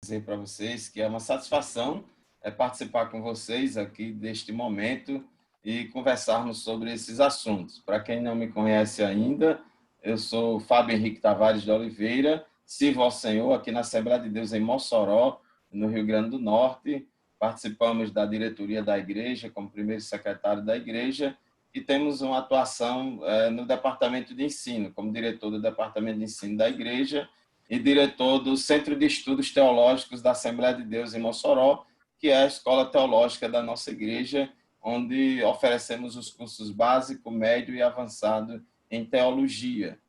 Dizer para vocês que é uma satisfação participar com vocês aqui deste momento e conversarmos sobre esses assuntos. Para quem não me conhece ainda, eu sou Fábio Henrique Tavares de Oliveira, sirvo ao Senhor aqui na Assembleia de Deus em Mossoró, no Rio Grande do Norte. Participamos da diretoria da igreja, como primeiro secretário da igreja, e temos uma atuação no departamento de ensino, como diretor do departamento de ensino da igreja, e diretor do Centro de Estudos Teológicos da Assembleia de Deus em Mossoró, que é a escola teológica da nossa igreja, onde oferecemos os cursos básico, médio e avançado em teologia.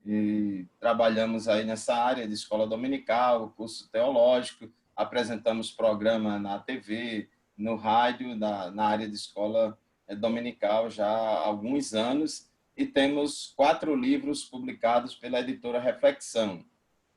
E trabalhamos aí nessa área de escola dominical, curso teológico, apresentamos programa na TV, no rádio, na área de escola dominical já há alguns anos, e temos 4 livros publicados pela editora Reflexão.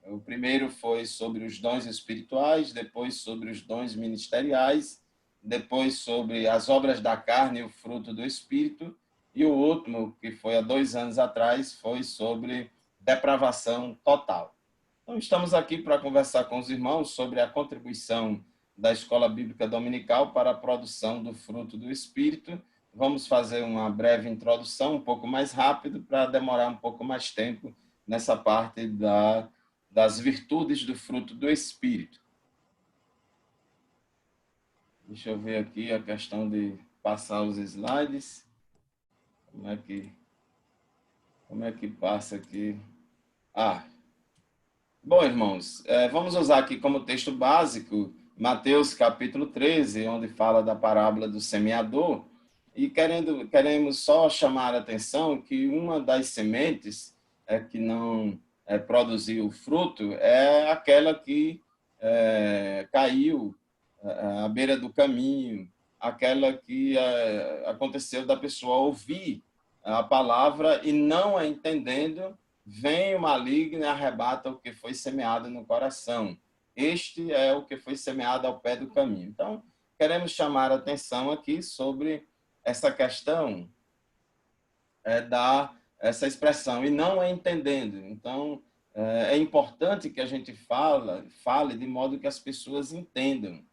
O primeiro foi sobre os dons espirituais, depois sobre os dons ministeriais, depois sobre as obras da carne e o fruto do Espírito, e o último, que foi há 2 anos atrás, foi sobre depravação total. Então, estamos aqui para conversar com os irmãos sobre a contribuição da Escola Bíblica Dominical para a produção do fruto do Espírito. Vamos fazer uma breve introdução, um pouco mais rápido, para demorar um pouco mais tempo nessa parte das virtudes do fruto do Espírito. Deixa eu ver aqui a questão de passar os slides. Como é que passa aqui? Bom, irmãos, vamos usar aqui como texto básico Mateus capítulo 13, onde fala da parábola do semeador, e queremos só chamar a atenção que uma das sementes que não produziu fruto é aquela que caiu à beira do caminho, aquela que aconteceu da pessoa ouvir a palavra e não a entendendo, vem o maligno e arrebata o que foi semeado no coração. Este é o que foi semeado ao pé do caminho. Então, queremos chamar a atenção aqui sobre essa questão essa expressão, e não a entendendo. Então, é importante que a gente fale de modo que as pessoas entendam.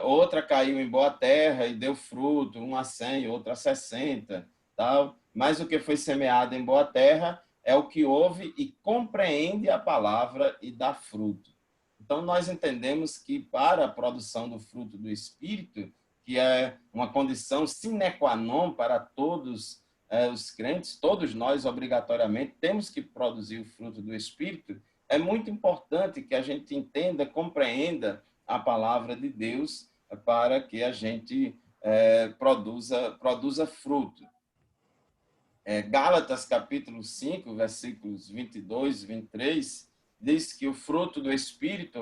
Outra caiu em boa terra e deu fruto, uma a 100, outra a 60, tal. Mas o que foi semeado em boa terra é o que ouve e compreende a palavra e dá fruto. Então, nós entendemos que para a produção do fruto do Espírito, que é uma condição sine qua non para todos os crentes, todos nós, obrigatoriamente, temos que produzir o fruto do Espírito, é muito importante que a gente entenda, compreenda a palavra de Deus para que a gente produza fruto. Gálatas capítulo 5, versículos 22 e 23, diz que o fruto do Espírito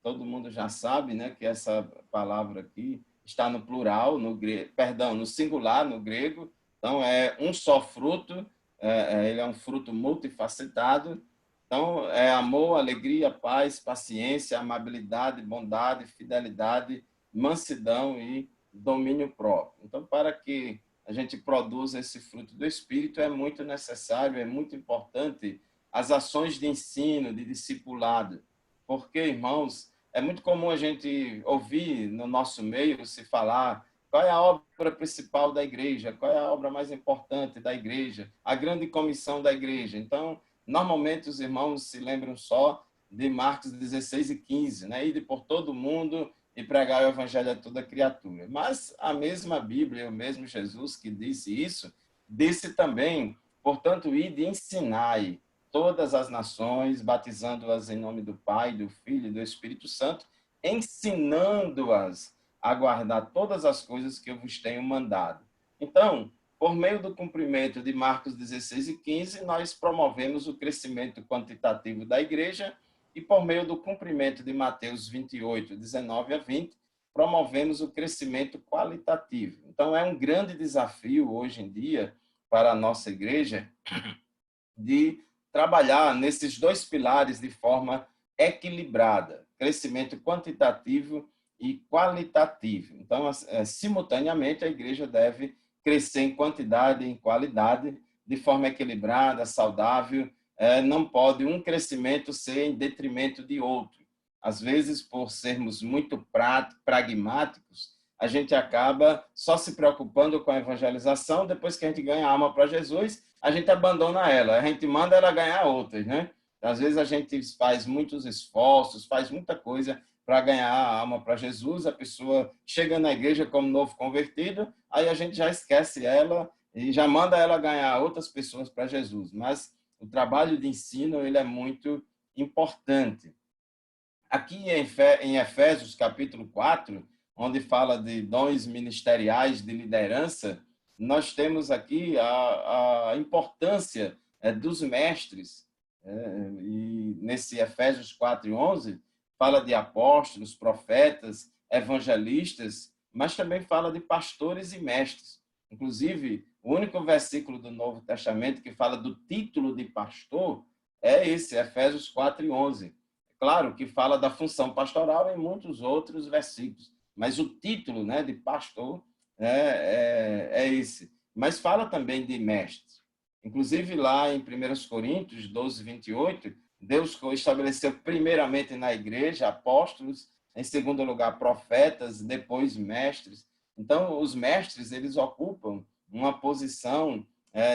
todo mundo já sabe, né, que essa palavra aqui está no plural, no singular, no grego, então é um só fruto, ele é um fruto multifacetado. Então, é amor, alegria, paz, paciência, amabilidade, bondade, fidelidade, mansidão e domínio próprio. Então, para que a gente produza esse fruto do Espírito, é muito necessário, é muito importante as ações de ensino, de discipulado. Porque, irmãos, é muito comum a gente ouvir no nosso meio se falar qual é a obra principal da igreja, qual é a obra mais importante da igreja, a grande comissão da igreja. Então, normalmente os irmãos se lembram só de Marcos 16 e 15, né? Ir por todo mundo e pregar o evangelho a toda criatura. Mas a mesma Bíblia, o mesmo Jesus que disse isso, disse também, portanto, ide e ensinai todas as nações, batizando-as em nome do Pai, do Filho e do Espírito Santo, ensinando-as a guardar todas as coisas que eu vos tenho mandado. Então, por meio do cumprimento de Marcos 16 e 15, nós promovemos o crescimento quantitativo da igreja e, por meio do cumprimento de Mateus 28, 19 a 20, promovemos o crescimento qualitativo. Então, é um grande desafio hoje em dia para a nossa igreja de trabalhar nesses 2 pilares de forma equilibrada, crescimento quantitativo e qualitativo. Então, simultaneamente, a igreja deve crescer em quantidade e em qualidade, de forma equilibrada, saudável. Não pode um crescimento ser em detrimento de outro. Às vezes, por sermos muito pragmáticos, a gente acaba só se preocupando com a evangelização. Depois que a gente ganha a alma para Jesus, a gente abandona ela, a gente manda ela ganhar outras, né? Às vezes a gente faz muitos esforços, faz muita coisa para ganhar a alma para Jesus, a pessoa chega na igreja como novo convertido, aí a gente já esquece ela e já manda ela ganhar outras pessoas para Jesus. Mas o trabalho de ensino ele é muito importante. Aqui em Efésios, capítulo 4, onde fala de dons ministeriais de liderança, nós temos aqui a importância dos mestres. E nesse Efésios 4:11, fala de apóstolos, profetas, evangelistas, mas também fala de pastores e mestres. Inclusive, o único versículo do Novo Testamento que fala do título de pastor é esse, Efésios 4:11. Claro que fala da função pastoral em muitos outros versículos, mas o título, né, de pastor é esse. Mas fala também de mestre. Inclusive, lá em 1 Coríntios 12:28, Deus estabeleceu primeiramente na igreja apóstolos, em segundo lugar profetas, depois mestres. Então, os mestres eles ocupam uma posição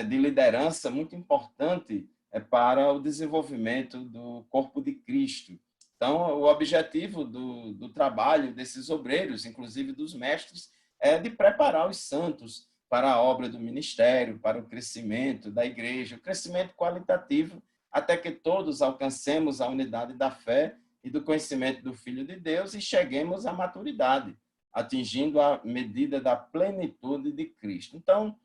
de liderança muito importante para o desenvolvimento do corpo de Cristo. Então, o objetivo do trabalho desses obreiros, inclusive dos mestres, é de preparar os santos para a obra do ministério, para o crescimento da igreja, o crescimento qualitativo, até que todos alcancemos a unidade da fé e do conhecimento do Filho de Deus e cheguemos à maturidade, atingindo a medida da plenitude de Cristo. Então,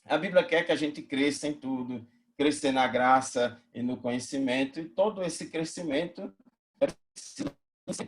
a Bíblia quer que a gente cresça em tudo, crescer na graça e no conhecimento, e todo esse crescimento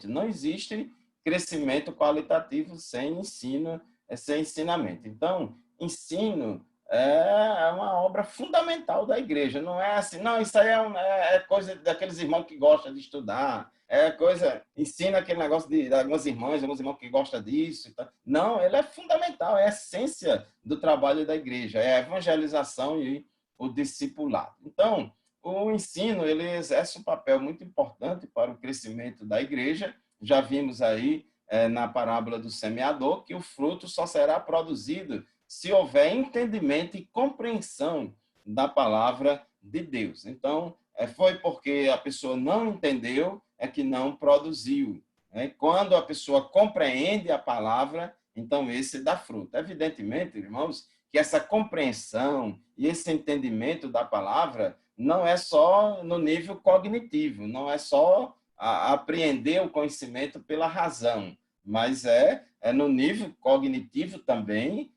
não existe crescimento qualitativo sem ensino, sem ensinamento. Então, ensino é uma obra fundamental da igreja. Não é assim, não, isso aí é coisa daqueles irmãos que gostam de estudar, é coisa, ensina aquele negócio de alguns irmãos que gostam disso. Não, ele é fundamental, é a essência do trabalho da igreja, é a evangelização e o discipulado. Então, o ensino ele exerce um papel muito importante para o crescimento da igreja. Já vimos aí na parábola do semeador que o fruto só será produzido se houver entendimento e compreensão da palavra de Deus. Então, foi porque a pessoa não entendeu é que não produziu. Quando a pessoa compreende a palavra, então esse dá fruto. Evidentemente, irmãos, que essa compreensão e esse entendimento da palavra não é só no nível cognitivo, não é só apreender o conhecimento pela razão, mas é no nível cognitivo também,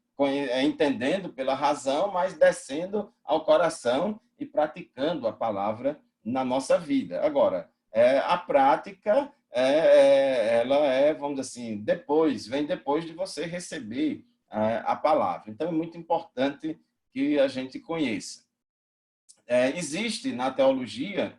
entendendo pela razão, mas descendo ao coração e praticando a palavra na nossa vida. Agora, a prática, ela vamos dizer assim, vem depois de você receber a palavra. Então, é muito importante que a gente conheça. Existe na teologia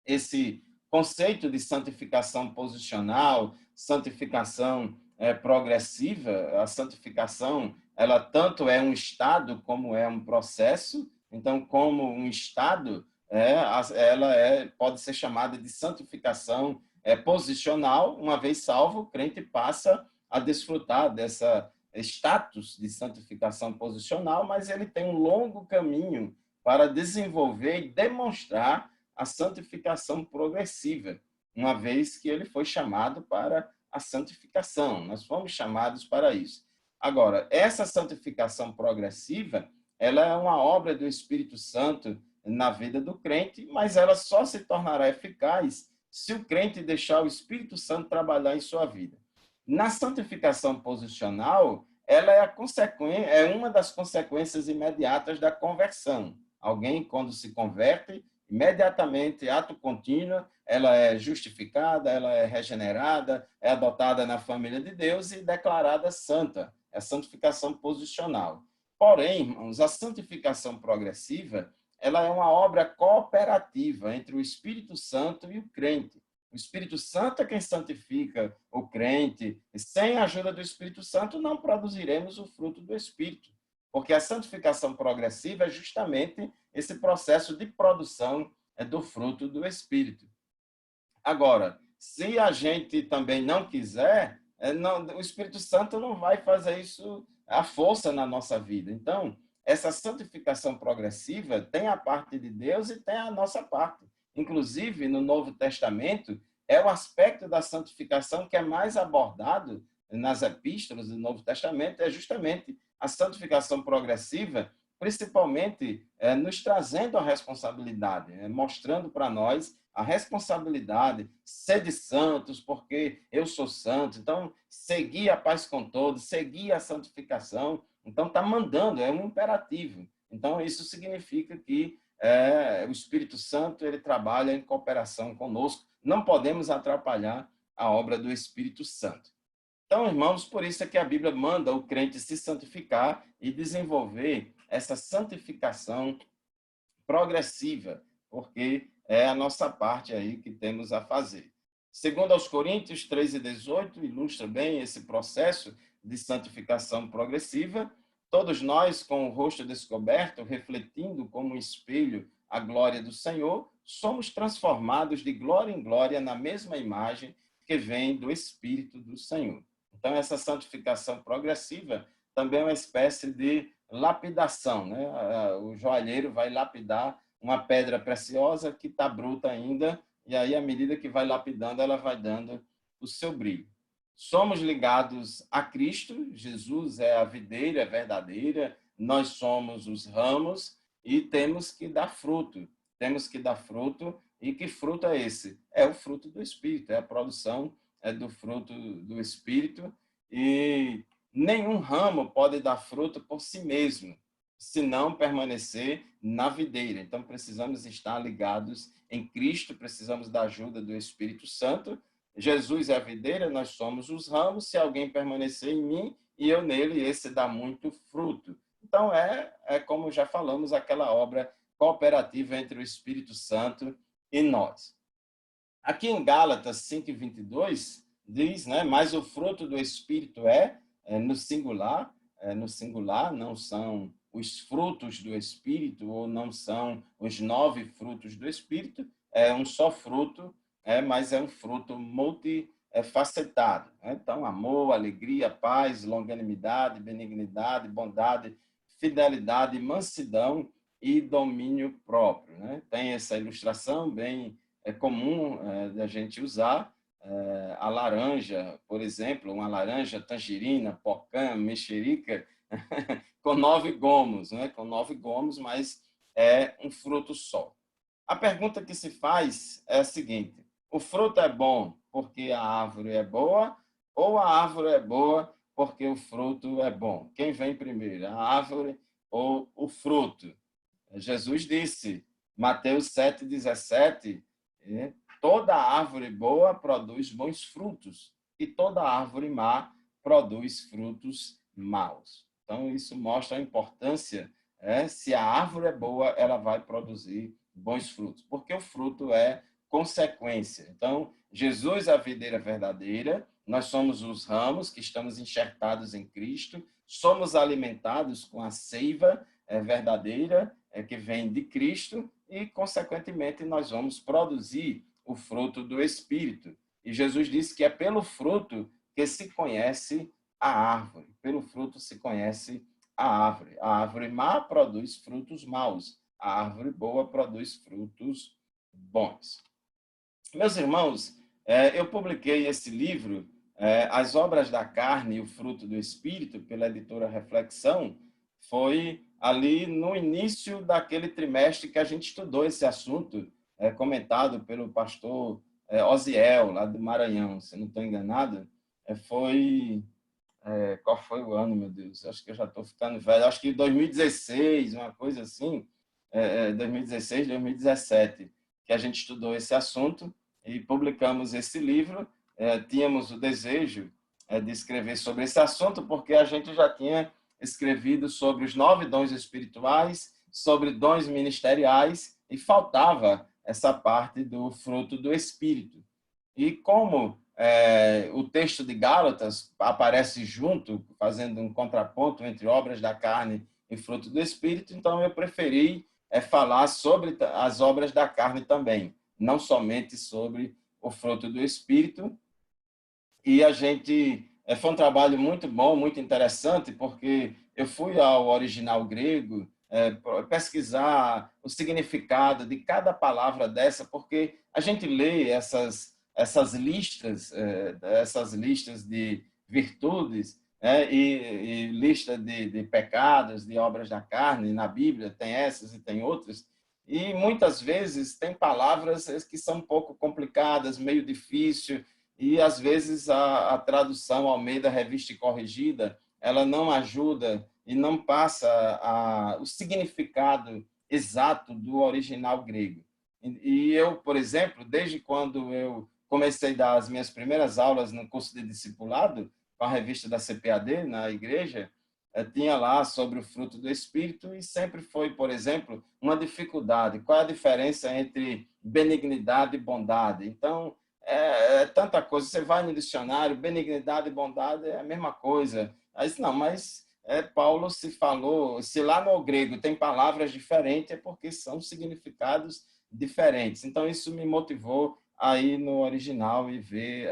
esse conceito de santificação posicional, santificação progressiva. A santificação, ela tanto é um estado como é um processo. Então, como um estado, ela pode ser chamada de santificação posicional. Uma vez salvo, o crente passa a desfrutar dessa status de santificação posicional, mas ele tem um longo caminho para desenvolver e demonstrar a santificação progressiva, uma vez que ele foi chamado para a santificação. Nós fomos chamados para isso. Agora, essa santificação progressiva, ela é uma obra do Espírito Santo na vida do crente, mas ela só se tornará eficaz se o crente deixar o Espírito Santo trabalhar em sua vida. Na santificação posicional, ela é uma das consequências imediatas da conversão. Alguém, quando se converte, imediatamente, ato contínuo, ela é justificada, ela é regenerada, é adotada na família de Deus e declarada santa. É a santificação posicional. Porém, irmãos, a santificação progressiva, ela é uma obra cooperativa entre o Espírito Santo e o crente. O Espírito Santo é quem santifica o crente. E sem a ajuda do Espírito Santo, não produziremos o fruto do Espírito. Porque a santificação progressiva é justamente esse processo de produção do fruto do Espírito. Agora, se a gente também não quiser, o Espírito Santo não vai fazer isso à força na nossa vida. Então, essa santificação progressiva tem a parte de Deus e tem a nossa parte. Inclusive, no Novo Testamento, é o aspecto da santificação que é mais abordado nas epístolas do Novo Testamento, é justamente a santificação progressiva, principalmente nos trazendo a responsabilidade, mostrando para nós a responsabilidade, sede santos, porque eu sou santo. Então, seguir a paz com todos, seguir a santificação. Então, está mandando, é um imperativo. Então, isso significa que o Espírito Santo ele trabalha em cooperação conosco. Não podemos atrapalhar a obra do Espírito Santo. Então, irmãos, por isso é que a Bíblia manda o crente se santificar e desenvolver essa santificação progressiva, porque é a nossa parte aí que temos a fazer. Segundo aos Coríntios 3:18, ilustra bem esse processo de santificação progressiva. Todos nós, com o rosto descoberto, refletindo como um espelho a glória do Senhor, somos transformados de glória em glória na mesma imagem que vem do Espírito do Senhor. Então, essa santificação progressiva também é uma espécie de lapidação, né? O joalheiro vai lapidar uma pedra preciosa que está bruta ainda, e aí, à medida que vai lapidando, ela vai dando o seu brilho. Somos ligados a Cristo, Jesus é a videira verdadeira, nós somos os ramos e temos que dar fruto. Temos que dar fruto, e que fruto é esse? É o fruto do Espírito, é a produção do fruto do Espírito, e nenhum ramo pode dar fruto por si mesmo, se não permanecer na videira. Então, precisamos estar ligados em Cristo, precisamos da ajuda do Espírito Santo. Jesus é a videira, nós somos os ramos. Se alguém permanecer em mim e eu nele, esse dá muito fruto. Então, como já falamos, aquela obra cooperativa entre o Espírito Santo e nós. Aqui em Gálatas 5:22, diz, né, mas o fruto do Espírito no singular, não são os frutos do Espírito, ou não são os 9 frutos do Espírito, é um só fruto, mas é um fruto multifacetado. Então, amor, alegria, paz, longanimidade, benignidade, bondade, fidelidade, mansidão e domínio próprio. Né? Tem essa ilustração bem comum da gente usar, a laranja, por exemplo, uma laranja tangerina, pocã, mexerica, com 9 gomos, né? Com 9 gomos, mas é um fruto só. A pergunta que se faz é a seguinte: o fruto é bom porque a árvore é boa, ou a árvore é boa porque o fruto é bom? Quem vem primeiro, a árvore ou o fruto? Jesus disse, Mateus 7:17, toda árvore boa produz bons frutos e toda árvore má produz frutos maus. Então, isso mostra a importância, se a árvore é boa, ela vai produzir bons frutos, porque o fruto é consequência. Então, Jesus é a videira verdadeira, nós somos os ramos que estamos enxertados em Cristo, somos alimentados com a seiva verdadeira que vem de Cristo e, consequentemente, nós vamos produzir o fruto do Espírito. E Jesus disse que é pelo fruto que se conhece a árvore. Pelo fruto se conhece a árvore. A árvore má produz frutos maus. A árvore boa produz frutos bons. Meus irmãos, eu publiquei esse livro, As Obras da Carne e o Fruto do Espírito, pela editora Reflexão. Foi ali no início daquele trimestre que a gente estudou esse assunto, comentado pelo pastor Osiel, lá do Maranhão, se não estou enganado. Qual foi o ano, meu Deus? Acho que eu já estou ficando velho. Acho que 2016, uma coisa assim, 2016, 2017, que a gente estudou esse assunto e publicamos esse livro. Tínhamos o desejo de escrever sobre esse assunto, porque a gente já tinha escrevido sobre os 9 dons espirituais, sobre dons ministeriais, e faltava essa parte do fruto do Espírito. E como o texto de Gálatas aparece junto, fazendo um contraponto entre obras da carne e fruto do Espírito, então eu preferi falar sobre as obras da carne também, não somente sobre o fruto do Espírito. E a gente foi um trabalho muito bom, muito interessante, porque eu fui ao original grego pesquisar o significado de cada palavra dessa, porque a gente lê essas listas de virtudes, e lista de pecados, de obras da carne, na Bíblia tem essas e tem outras, e muitas vezes tem palavras que são um pouco complicadas, meio difícil, e às vezes a tradução Almeida Revista e Corrigida ela não ajuda e não passa o significado exato do original grego. E eu, por exemplo, desde quando eu comecei a dar as minhas primeiras aulas no curso de discipulado, com a revista da CPAD na igreja, tinha lá sobre o fruto do Espírito e sempre foi, por exemplo, uma dificuldade. Qual é a diferença entre benignidade e bondade? Então, é tanta coisa. Você vai no dicionário, benignidade e bondade é a mesma coisa. Aí, não, mas Paulo se falou, se lá no grego tem palavras diferentes, é porque são significados diferentes. Então, isso me motivou a ir no original e ver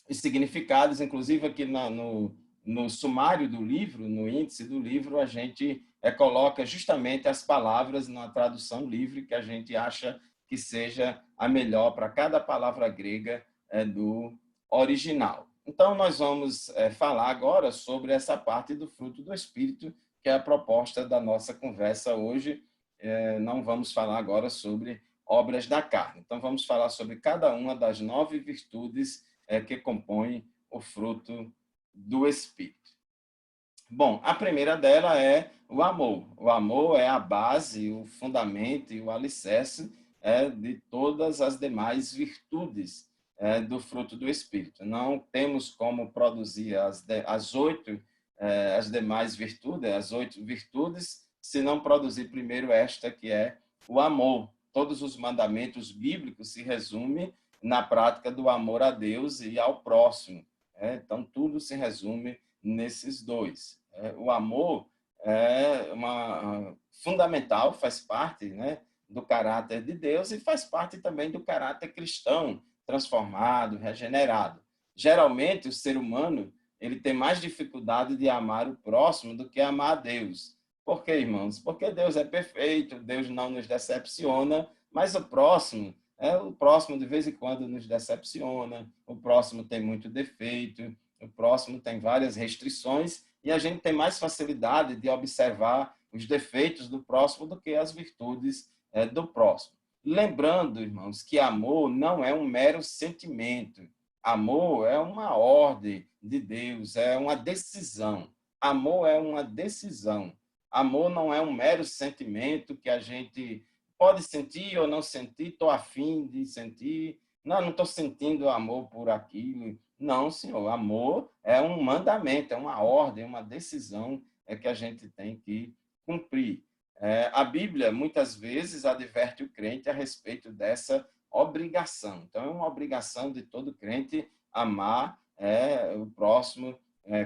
os significados, inclusive aqui no sumário do livro, no índice do livro, a gente coloca justamente as palavras na tradução livre que a gente acha que seja a melhor para cada palavra grega do original. Então, nós vamos falar agora sobre essa parte do fruto do Espírito, que é a proposta da nossa conversa hoje. Não vamos falar agora sobre obras da carne. Então, vamos falar sobre cada uma das 9 virtudes que compõem o fruto do Espírito. Bom, a primeira dela é o amor. O amor é a base, o fundamento e o alicerce de todas as demais virtudes do fruto do Espírito. Não temos como produzir as demais virtudes, as 8 virtudes, se não produzir primeiro esta, que é o amor. Todos os mandamentos bíblicos se resumem na prática do amor a Deus e ao próximo. Então, tudo se resume nesses dois. O amor é fundamental, faz parte, do caráter de Deus e faz parte também do caráter cristão, transformado, regenerado. Geralmente, o ser humano ele tem mais dificuldade de amar o próximo do que amar a Deus. Por quê, irmãos? Porque Deus é perfeito, Deus não nos decepciona, mas o próximo de vez em quando nos decepciona, o próximo tem muito defeito, o próximo tem várias restrições e a gente tem mais facilidade de observar os defeitos do próximo do que as virtudes do próximo. Lembrando, irmãos, que amor não é um mero sentimento. Amor é uma ordem de Deus, é uma decisão. Amor é uma decisão. Amor não é um mero sentimento que a gente pode sentir ou não sentir, estou afim de sentir. Não estou sentindo amor por aquilo. Não, senhor, amor é um mandamento, é uma ordem, uma decisão que a gente tem que cumprir. A Bíblia, muitas vezes, adverte o crente a respeito dessa obrigação. Então, é uma obrigação de todo crente amar o próximo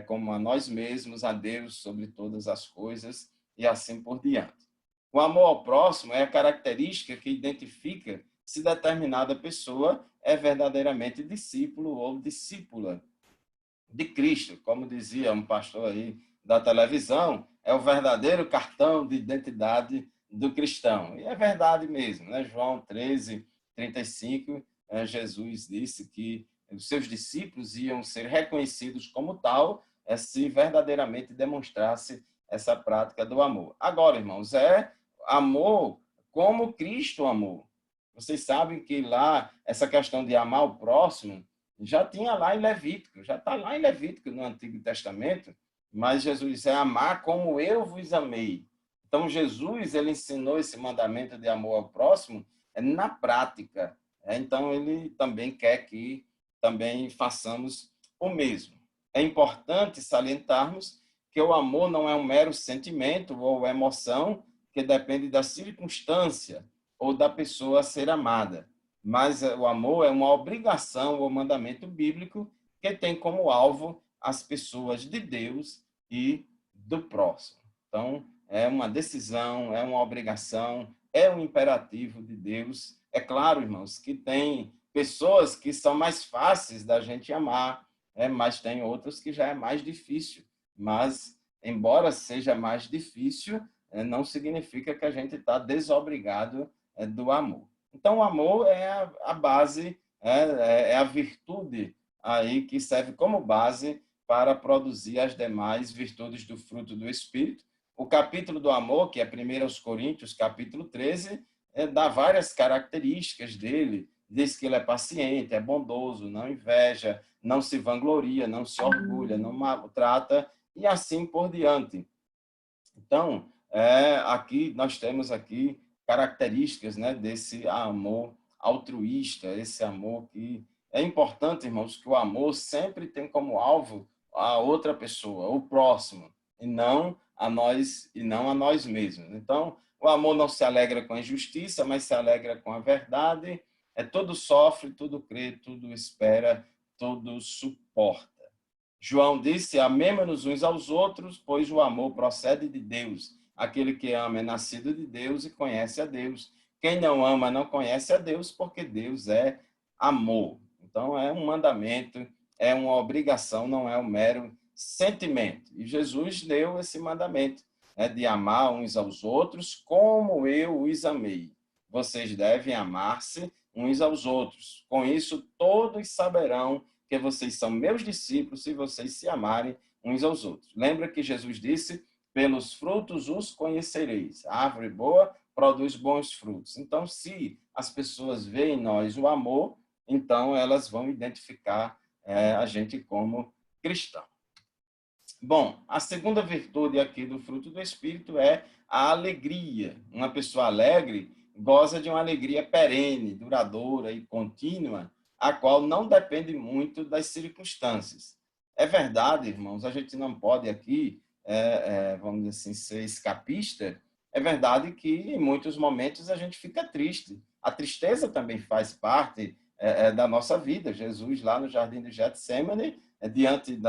como a nós mesmos, a Deus sobre todas as coisas e assim por diante. O amor ao próximo é a característica que identifica se determinada pessoa é verdadeiramente discípulo ou discípula de Cristo. Como dizia um pastor aí da televisão, é o verdadeiro cartão de identidade do cristão. E é verdade mesmo, né? João 13:35, Jesus disse que os seus discípulos iam ser reconhecidos como tal, se verdadeiramente demonstrasse essa prática do amor. Agora, irmãos, amor como Cristo amou. Vocês sabem que lá, essa questão de amar o próximo, já tinha lá em Levítico, já está lá em Levítico no Antigo Testamento, mas Jesus é amar como eu vos amei. Então, Jesus, ele ensinou esse mandamento de amor ao próximo na prática. Então, ele também quer que também façamos o mesmo. É importante salientarmos que o amor não é um mero sentimento ou emoção que depende da circunstância ou da pessoa a ser amada. Mas o amor é uma obrigação ou mandamento bíblico que tem como alvo as pessoas de Deus e do próximo. Então, é uma decisão, é uma obrigação, é um imperativo de Deus. É claro, irmãos, que tem pessoas que são mais fáceis da gente amar, mas tem outras que já é mais difícil. Mas, embora seja mais difícil, não significa que a gente está desobrigado do amor. Então, o amor é a base, é a virtude aí que serve como base para produzir as demais virtudes do fruto do Espírito. O capítulo do amor, que é 1 Coríntios, capítulo 13, dá várias características dele. Diz que ele é paciente, é bondoso, não inveja, não se vangloria, não se orgulha, não maltrata e assim por diante. Então, aqui nós temos aqui características, né, desse amor altruísta, esse amor que é importante, irmãos, que o amor sempre tem como alvo a outra pessoa, o próximo, e não a nós mesmos. Então, o amor não se alegra com a injustiça, mas se alegra com a verdade. Tudo sofre, tudo crê, tudo espera, tudo suporta. João disse: amemo-nos uns aos outros, pois o amor procede de Deus. Aquele que ama é nascido de Deus e conhece a Deus. Quem não ama não conhece a Deus, porque Deus é amor. Então, é um mandamento, é uma obrigação, não é um mero sentimento. E Jesus deu esse mandamento, de amar uns aos outros como eu os amei. Vocês devem amar-se uns aos outros. Com isso, todos saberão que vocês são meus discípulos se vocês se amarem uns aos outros. Lembra que Jesus disse: pelos frutos os conhecereis. A árvore boa produz bons frutos. Então, se as pessoas veem em nós o amor, então elas vão identificar a gente como cristão. Bom, a segunda virtude aqui do fruto do Espírito é a alegria. Uma pessoa alegre goza de uma alegria perene, duradoura e contínua, a qual não depende muito das circunstâncias. É verdade, irmãos, a gente não pode aqui, vamos dizer assim, ser escapista. É verdade que em muitos momentos a gente fica triste. A tristeza também faz parte da nossa vida. Jesus, lá no Jardim do Getsêmani, diante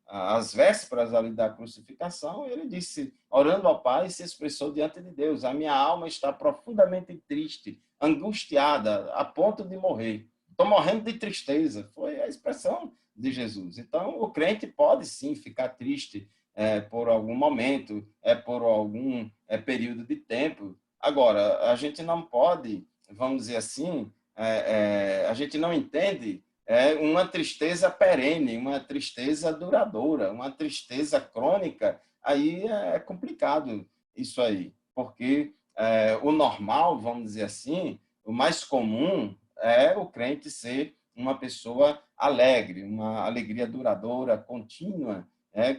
as vésperas ali da crucificação, ele disse, orando ao Pai, se expressou diante de Deus: a minha alma está profundamente triste, angustiada, a ponto de morrer. Estou morrendo de tristeza. Foi a expressão de Jesus. Então, o crente pode sim ficar triste por algum momento, por algum período de tempo. Agora, a gente não pode, vamos dizer assim, a gente não entende uma tristeza perene, uma tristeza duradoura, uma tristeza crônica. Aí é complicado isso aí, porque o normal, vamos dizer assim, o mais comum é o crente ser uma pessoa alegre, uma alegria duradoura, contínua,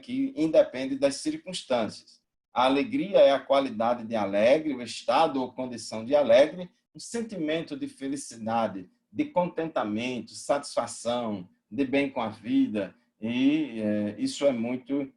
que independe das circunstâncias. A alegria é a qualidade de alegre, o estado ou condição de alegre, um sentimento de felicidade, de contentamento, satisfação, de bem com a vida, e isso é muito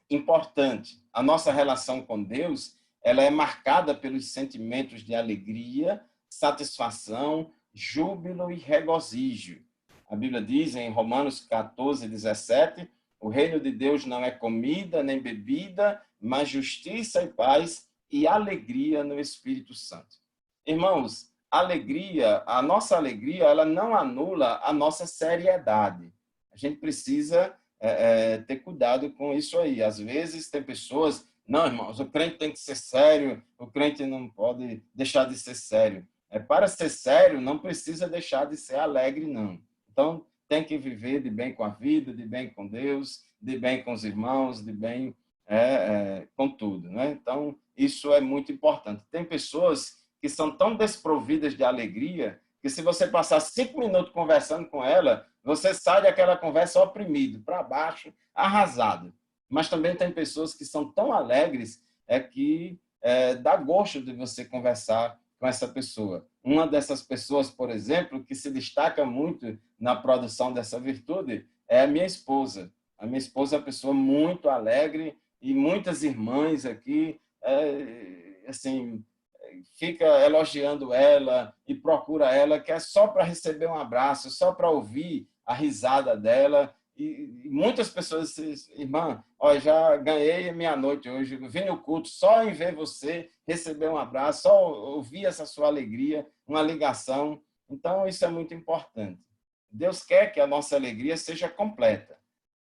importante. A nossa relação com Deus, ela é marcada pelos sentimentos de alegria, satisfação, júbilo e regozijo. A Bíblia diz em Romanos 14, 17, o reino de Deus não é comida nem bebida, mas justiça e paz e alegria no Espírito Santo. Irmãos, a nossa alegria, ela não anula a nossa seriedade. A gente precisa ter cuidado com isso aí. Às vezes tem pessoas, não, irmãos, o crente tem que ser sério, o crente não pode deixar de ser sério. Para ser sério, não precisa deixar de ser alegre, não. Então, tem que viver de bem com a vida, de bem com Deus, de bem com os irmãos, de bem com tudo, né? Então, isso é muito importante. Tem pessoas que são tão desprovidas de alegria que se você passar 5 minutos conversando com ela, você sai daquela conversa oprimido, para baixo, arrasado. Mas também tem pessoas que são tão alegres que dá gosto de você conversar com essa pessoa. Uma dessas pessoas, por exemplo, que se destaca muito na produção dessa virtude é a minha esposa. A minha esposa é uma pessoa muito alegre e muitas irmãs aqui, assim, fica elogiando ela e procura ela, que é só para receber um abraço, só para ouvir a risada dela. E muitas pessoas dizem: irmã, ó, já ganhei meia-noite hoje, vim no culto só em ver você, receber um abraço, só ouvir essa sua alegria, uma ligação. Então, isso é muito importante. Deus quer que a nossa alegria seja completa.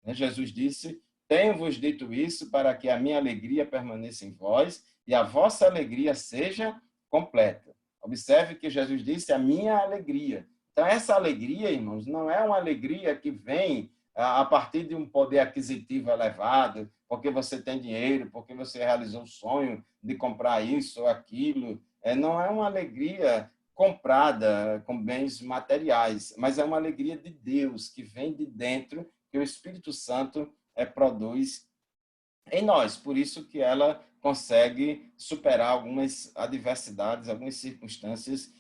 Jesus disse: tenho-vos dito isso para que a minha alegria permaneça em vós e a vossa alegria seja completa. Observe que Jesus disse: a minha alegria. Então, essa alegria, irmãos, não é uma alegria que vem a partir de um poder aquisitivo elevado, porque você tem dinheiro, porque você realizou o sonho de comprar isso ou aquilo. Não é uma alegria comprada com bens materiais, mas é uma alegria de Deus que vem de dentro, que o Espírito Santo produz em nós. Por isso que ela consegue superar algumas adversidades, algumas circunstâncias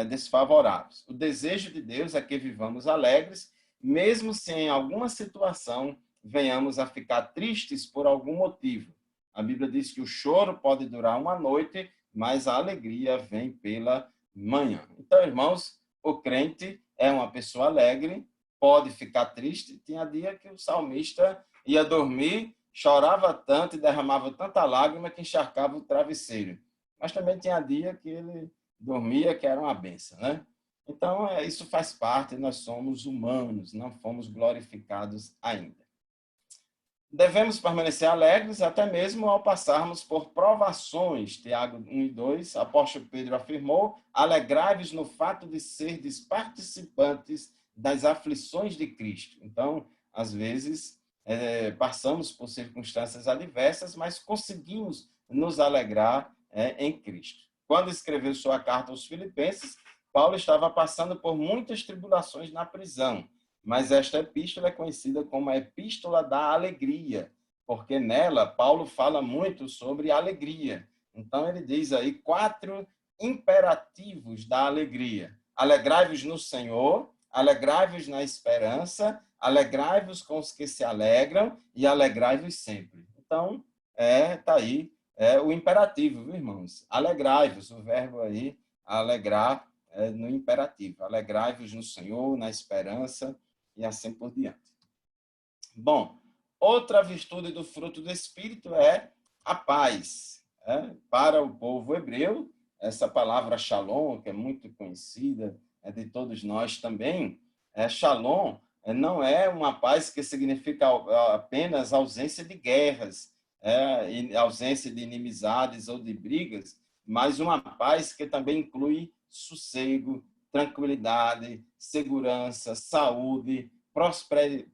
desfavoráveis. O desejo de Deus é que vivamos alegres, mesmo se em alguma situação venhamos a ficar tristes por algum motivo. A Bíblia diz que o choro pode durar uma noite, mas a alegria vem pela manhã. Então, irmãos, o crente é uma pessoa alegre, pode ficar triste. Tinha dia que o salmista ia dormir, chorava tanto e derramava tanta lágrima que encharcava o travesseiro. Mas também tinha dia que ele dormia, que era uma benção, né? Então, isso faz parte, nós somos humanos, não fomos glorificados ainda. Devemos permanecer alegres até mesmo ao passarmos por provações. Tiago 1 e 2, apóstolo Pedro afirmou: alegrai-vos no fato de serdes participantes das aflições de Cristo. Então, às vezes, passamos por circunstâncias adversas, mas conseguimos nos alegrar em Cristo. Quando escreveu sua carta aos Filipenses, Paulo estava passando por muitas tribulações na prisão, mas esta epístola é conhecida como a Epístola da Alegria, porque nela Paulo fala muito sobre alegria. Então ele diz aí 4 imperativos da alegria: alegrai-vos no Senhor, alegrai-vos na esperança, alegrai-vos com os que se alegram e alegrai-vos sempre. Então, tá aí o imperativo, viu, irmãos? Alegrai-vos, o verbo aí, alegrar, no imperativo. Alegrai-vos no Senhor, na esperança e assim por diante. Bom, outra virtude do fruto do Espírito é a paz. Para o povo hebreu, essa palavra shalom, que é muito conhecida, de todos nós também, shalom não é uma paz que significa apenas ausência de guerras, ausência de inimizades ou de brigas, mas uma paz que também inclui sossego, tranquilidade, segurança, saúde,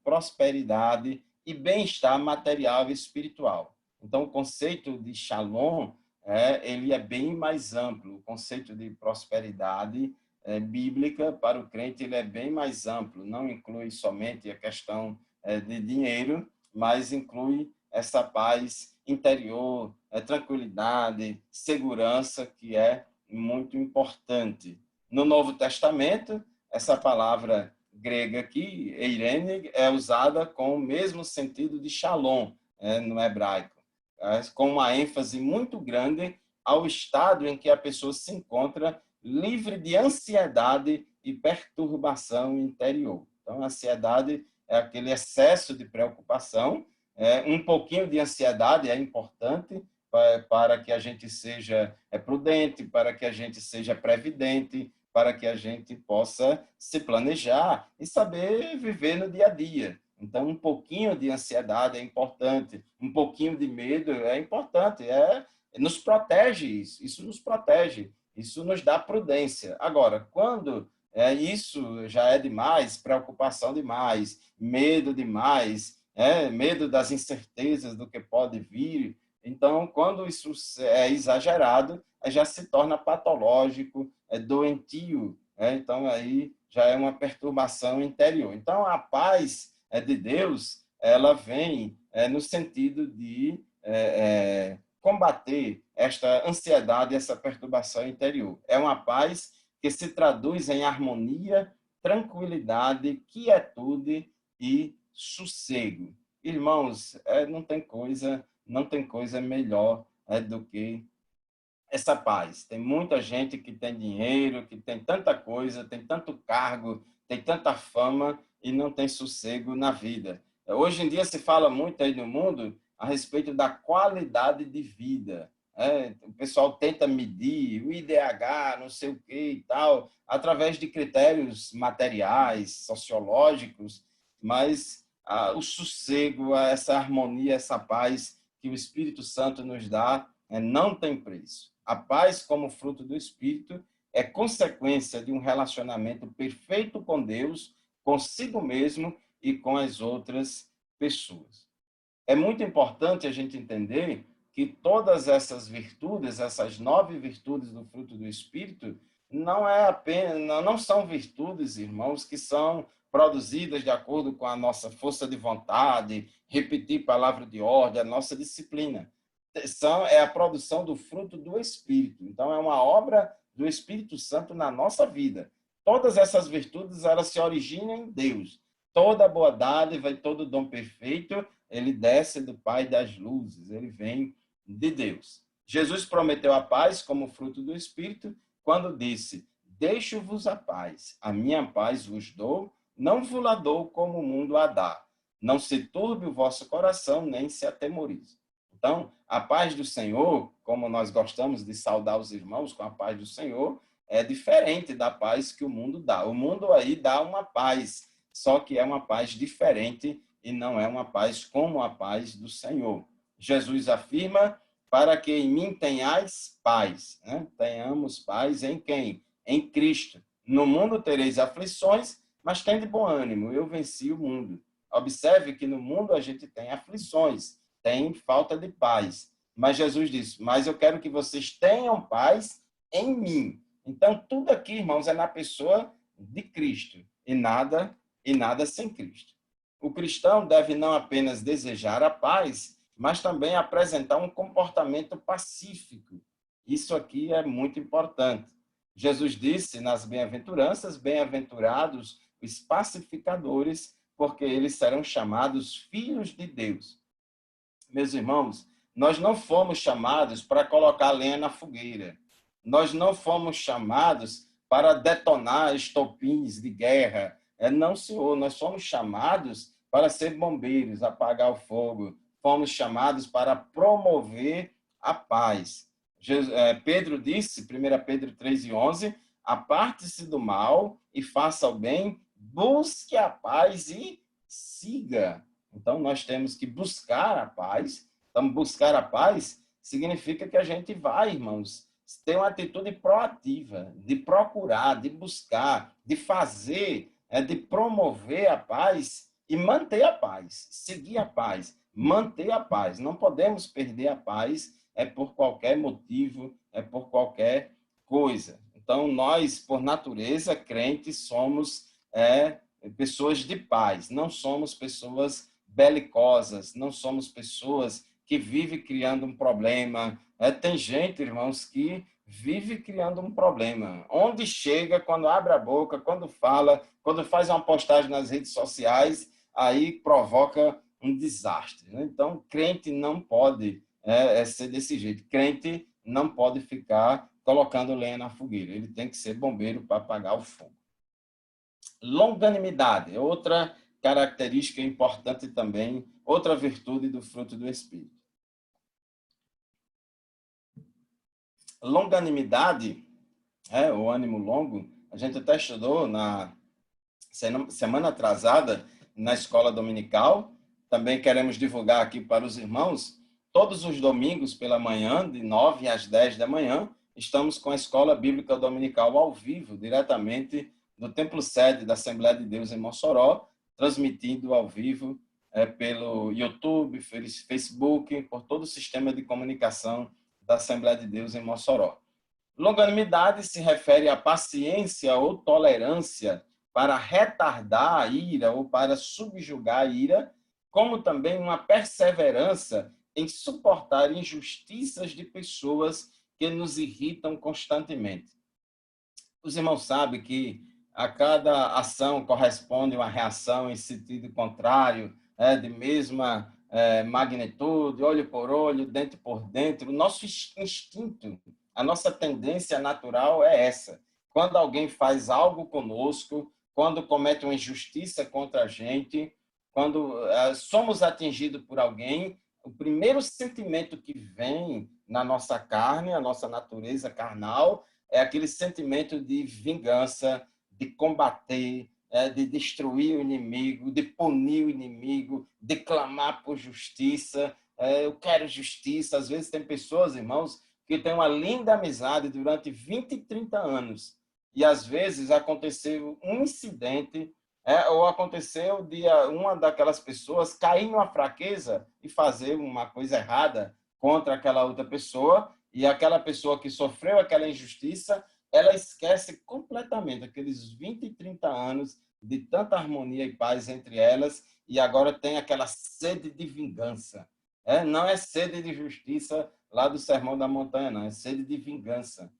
prosperidade e bem-estar material e espiritual. Então, o conceito de shalom ele é bem mais amplo. O conceito de prosperidade bíblica para o crente ele é bem mais amplo. Não inclui somente a questão de dinheiro, mas inclui essa paz interior, tranquilidade, segurança, que é muito importante. No Novo Testamento, essa palavra grega aqui, eirene, é usada com o mesmo sentido de shalom no hebraico, com uma ênfase muito grande ao estado em que a pessoa se encontra livre de ansiedade e perturbação interior. Então, a ansiedade é aquele excesso de preocupação, um pouquinho de ansiedade é importante para que a gente seja prudente, para que a gente seja previdente, para que a gente possa se planejar e saber viver no dia a dia. Então, um pouquinho de ansiedade é importante, um pouquinho de medo é importante, nos protege isso nos protege, isso nos dá prudência. Agora, quando isso já é demais, preocupação demais, medo demais, medo das incertezas do que pode vir, então, quando isso é exagerado, já se torna patológico, doentio, então aí já é uma perturbação interior. Então, a paz de Deus, ela vem no sentido de combater esta ansiedade, essa perturbação interior. É uma paz que se traduz em harmonia, tranquilidade, quietude e sossego. Irmãos, não tem coisa melhor do que essa paz. Tem muita gente que tem dinheiro, que tem tanta coisa, tem tanto cargo, tem tanta fama e não tem sossego na vida. Hoje em dia se fala muito aí no mundo a respeito da qualidade de vida. o pessoal tenta medir o IDH, não sei o que e tal, através de critérios materiais, sociológicos, mas o sossego, essa harmonia, essa paz que o Espírito Santo nos dá, não tem preço. A paz, como fruto do Espírito, é consequência de um relacionamento perfeito com Deus, consigo mesmo e com as outras pessoas. É muito importante a gente entender que todas essas virtudes, essas 9 virtudes do fruto do Espírito, não são virtudes, irmãos, que são produzidas de acordo com a nossa força de vontade, repetir palavra de ordem, a nossa disciplina. É a produção do fruto do Espírito. Então, é uma obra do Espírito Santo na nossa vida. Todas essas virtudes, elas se originam em Deus. Toda boa dádiva e todo dom perfeito, ele desce do Pai das luzes, ele vem de Deus. Jesus prometeu a paz como fruto do Espírito quando disse: deixo-vos a paz, a minha paz vos dou, não vos la dou como o mundo a dá. Não se turbe o vosso coração, nem se atemorize. Então, a paz do Senhor, como nós gostamos de saudar os irmãos com a paz do Senhor, é diferente da paz que o mundo dá. O mundo aí dá uma paz, só que é uma paz diferente e não é uma paz como a paz do Senhor. Jesus afirma: para que em mim tenhais paz. Né? Tenhamos paz em quem? Em Cristo. No mundo tereis aflições, mas tem de bom ânimo, eu venci o mundo. Observe que no mundo a gente tem aflições, tem falta de paz. Mas Jesus disse: mas eu quero que vocês tenham paz em mim. Então, tudo aqui, irmãos, é na pessoa de Cristo e nada sem Cristo. O cristão deve não apenas desejar a paz, mas também apresentar um comportamento pacífico. Isso aqui é muito importante. Jesus disse nas bem-aventuranças: bem-aventurados os pacificadores, porque eles serão chamados filhos de Deus. Meus irmãos, nós não fomos chamados para colocar lenha na fogueira. Nós não fomos chamados para detonar estopins de guerra. Não, senhor, nós fomos chamados para ser bombeiros, apagar o fogo. Fomos chamados para promover a paz. Pedro disse, 1 Pedro 3:11, aparte-se do mal e faça o bem, busque a paz e siga. Então, nós temos que buscar a paz. Então, buscar a paz significa que a gente vai, irmãos, ter uma atitude proativa, de procurar, de buscar, de fazer, de promover a paz e manter a paz, seguir a paz, manter a paz. Não podemos perder a paz por qualquer motivo, por qualquer coisa. Então, nós, por natureza, crentes, somos pessoas de paz, não somos pessoas belicosas, não somos pessoas que vivem criando um problema. Tem gente, irmãos, que vive criando um problema. Onde chega, quando abre a boca, quando fala, quando faz uma postagem nas redes sociais, aí provoca um desastre. Né? Então, crente não pode ser desse jeito. Crente não pode ficar colocando lenha na fogueira. Ele tem que ser bombeiro para apagar o fogo. Longanimidade é outra característica importante também, outra virtude do fruto do Espírito. Longanimidade, o ânimo longo, a gente até estudou na semana atrasada na escola dominical. Também queremos divulgar aqui para os irmãos, todos os domingos pela manhã, de 9 às 10 da manhã, estamos com a Escola Bíblica Dominical ao vivo, diretamente do Templo Sede da Assembleia de Deus em Mossoró, transmitindo ao vivo pelo YouTube, Facebook, por todo o sistema de comunicação da Assembleia de Deus em Mossoró. Longanimidade se refere à paciência ou tolerância para retardar a ira ou para subjugar a ira, como também uma perseverança em suportar injustiças de pessoas que nos irritam constantemente. Os irmãos sabem que a cada ação corresponde uma reação em sentido contrário, de mesma magnitude, olho por olho, dente por dente. O nosso instinto, a nossa tendência natural é essa. Quando alguém faz algo conosco, quando comete uma injustiça contra a gente, quando somos atingidos por alguém, o primeiro sentimento que vem na nossa carne, a nossa natureza carnal, é aquele sentimento de vingança, de combater, de destruir o inimigo, de punir o inimigo, de clamar por justiça. Eu quero justiça. Às vezes tem pessoas, irmãos, que têm uma linda amizade durante 20, 30 anos. E às vezes aconteceu um incidente, ou aconteceu de uma daquelas pessoas cair numa fraqueza e fazer uma coisa errada contra aquela outra pessoa, e aquela pessoa que sofreu aquela injustiça, ela esquece completamente aqueles 20, 30 anos de tanta harmonia e paz entre elas, e agora tem aquela sede de vingança. Não é sede de justiça lá do Sermão da Montanha, não, é sede de vingança,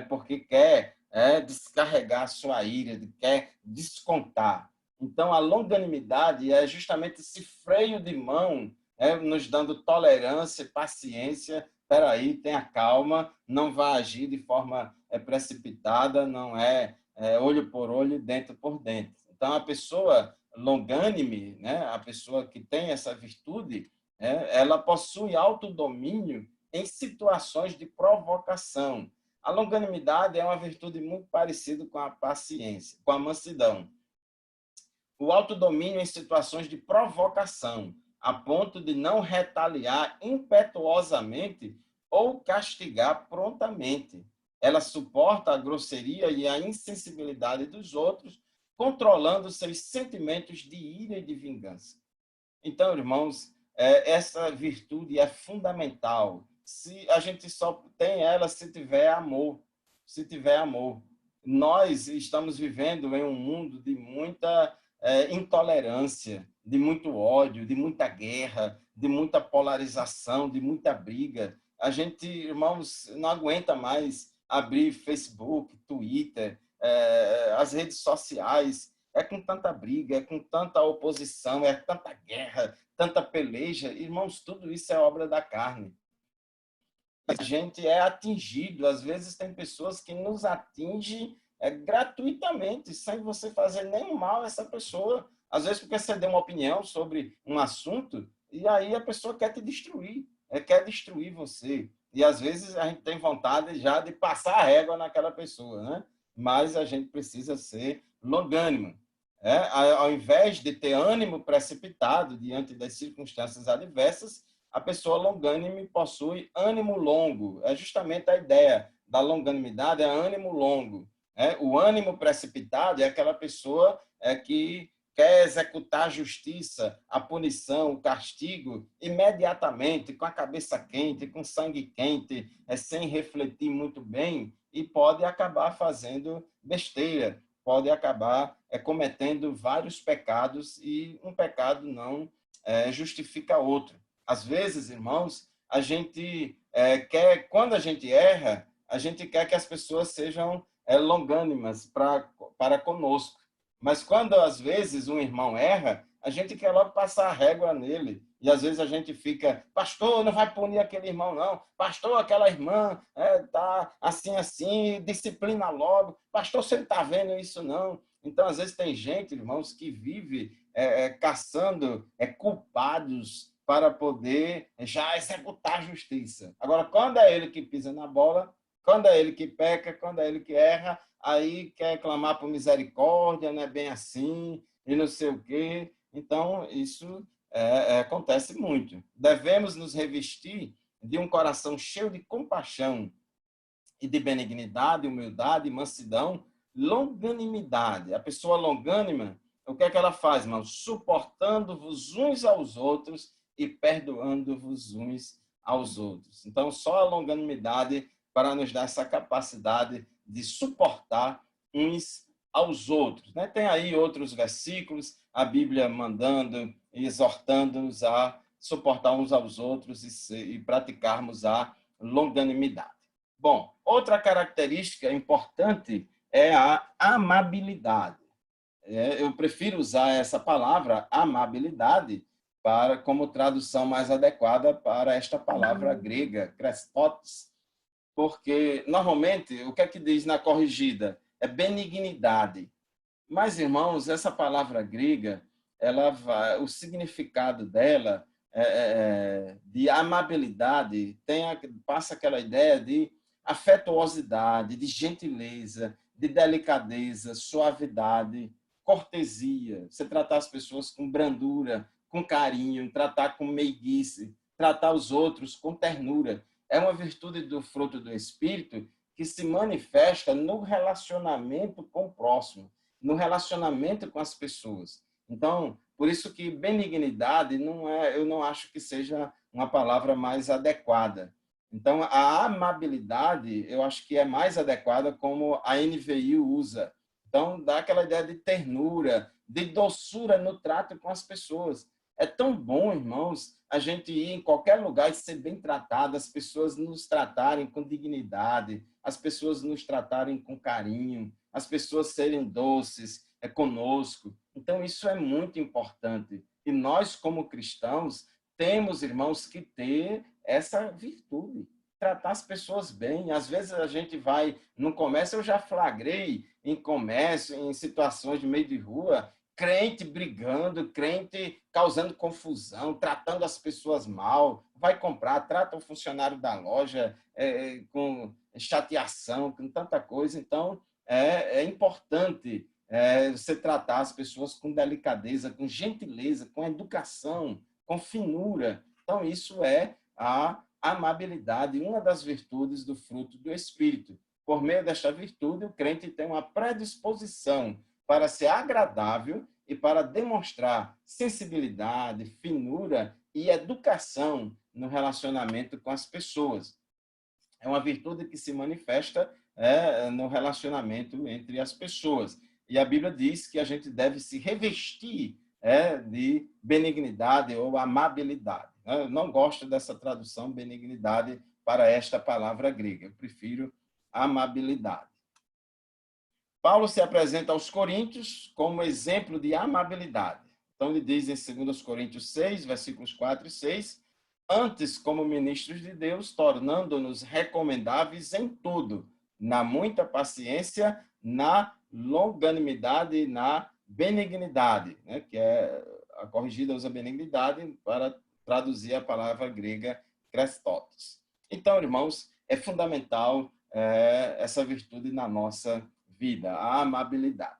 porque quer descarregar a sua ira, quer descontar. Então, a longanimidade é justamente esse freio de mão, nos dando tolerância, paciência. Espera aí, tenha calma, não vá agir de forma precipitada, não olho por olho, dentro por dentro. Então, a pessoa longânime, a pessoa que tem essa virtude, ela possui autodomínio em situações de provocação. A longanimidade é uma virtude muito parecida com a paciência, com a mansidão. O autodomínio em situações de provocação, a ponto de não retaliar impetuosamente ou castigar prontamente. Ela suporta a grosseria e a insensibilidade dos outros, controlando seus sentimentos de ira e de vingança. Então, irmãos, essa virtude é fundamental. Se a gente só tem ela se tiver amor, se tiver amor. Nós estamos vivendo em um mundo de muita intolerância, de muito ódio, de muita guerra, de muita polarização, de muita briga. A gente, irmãos, não aguenta mais abrir Facebook, Twitter, as redes sociais. É com tanta briga, é com tanta oposição, é tanta guerra, tanta peleja. Irmãos, tudo isso é obra da carne. A gente é atingido. Às vezes tem pessoas que nos atingem gratuitamente, sem você fazer nenhum mal a essa pessoa. Às vezes porque você deu uma opinião sobre um assunto e aí a pessoa quer te destruir, quer destruir você. E às vezes a gente tem vontade já de passar a régua naquela pessoa, né? Mas a gente precisa ser longânimo. Ao invés de ter ânimo precipitado diante das circunstâncias adversas, a pessoa longânime possui ânimo longo. É justamente a ideia da longanimidade, é ânimo longo. O ânimo precipitado é aquela pessoa que quer executar a justiça, a punição, o castigo imediatamente, com a cabeça quente, com sangue quente, sem refletir muito bem, e pode acabar fazendo besteira, pode acabar cometendo vários pecados, e um pecado não justifica outro. Às vezes, irmãos, a gente quer, quando a gente erra, a gente quer que as pessoas sejam longânimas para conosco. Mas quando, às vezes, um irmão erra, a gente quer logo passar a régua nele. E, às vezes, a gente fica, pastor, não vai punir aquele irmão, não. Pastor, aquela irmã está assim, assim, disciplina logo. Pastor, você não está vendo isso, não. Então, às vezes, tem gente, irmãos, que vive caçando culpados para poder já executar a justiça. Agora, quando é ele que pisa na bola, quando é ele que peca, quando é ele que erra, aí quer clamar por misericórdia, não é bem assim, e não sei o quê. Então, isso acontece muito. Devemos nos revestir de um coração cheio de compaixão e de benignidade, humildade, mansidão, longanimidade. A pessoa longânima, o que é que ela faz, irmão? Suportando-vos uns aos outros e perdoando-vos uns aos outros. Então, só a longanimidade para nos dar essa capacidade de suportar uns aos outros. Tem aí outros versículos, a Bíblia mandando e exortando-nos a suportar uns aos outros e praticarmos a longanimidade. Bom, outra característica importante é a amabilidade. Eu prefiro usar essa palavra, amabilidade, como tradução mais adequada para esta palavra grega, krespotes, porque, normalmente, o que é que diz na corrigida? É benignidade. Mas, irmãos, essa palavra grega, o significado dela de amabilidade, passa aquela ideia de afetuosidade, de gentileza, de delicadeza, suavidade, cortesia. Você tratar as pessoas com brandura, com carinho, tratar com meiguice, tratar os outros com ternura. É uma virtude do fruto do Espírito que se manifesta no relacionamento com o próximo, no relacionamento com as pessoas. Então, por isso que benignidade eu não acho que seja uma palavra mais adequada. Então, a amabilidade, eu acho que é mais adequada como a NVI usa. Então, dá aquela ideia de ternura, de doçura no trato com as pessoas. É tão bom, irmãos, a gente ir em qualquer lugar e ser bem tratado, as pessoas nos tratarem com dignidade, as pessoas nos tratarem com carinho, as pessoas serem doces conosco. Então, isso é muito importante. E nós, como cristãos, temos, irmãos, que ter essa virtude, tratar as pessoas bem. Às vezes a gente vai no comércio, eu já flagrei em comércio, em situações de meio de rua, crente brigando, crente causando confusão, tratando as pessoas mal, vai comprar, trata o funcionário da loja com chateação, com tanta coisa. Então, é importante você tratar as pessoas com delicadeza, com gentileza, com educação, com finura. Então, isso é a amabilidade, uma das virtudes do fruto do Espírito. Por meio desta virtude, o crente tem uma predisposição para ser agradável e para demonstrar sensibilidade, finura e educação no relacionamento com as pessoas. É uma virtude que se manifesta no relacionamento entre as pessoas. E a Bíblia diz que a gente deve se revestir de benignidade ou amabilidade. Eu não gosto dessa tradução benignidade para esta palavra grega. Eu prefiro amabilidade. Paulo se apresenta aos coríntios como exemplo de amabilidade. Então, ele diz em 2 Coríntios 6, versículos 4 e 6, antes, como ministros de Deus, tornando-nos recomendáveis em tudo, na muita paciência, na longanimidade e na benignidade, né? Que é a corrigida usa benignidade para traduzir a palavra grega krestotos. Então, irmãos, é fundamental essa virtude na nossa vida, a amabilidade.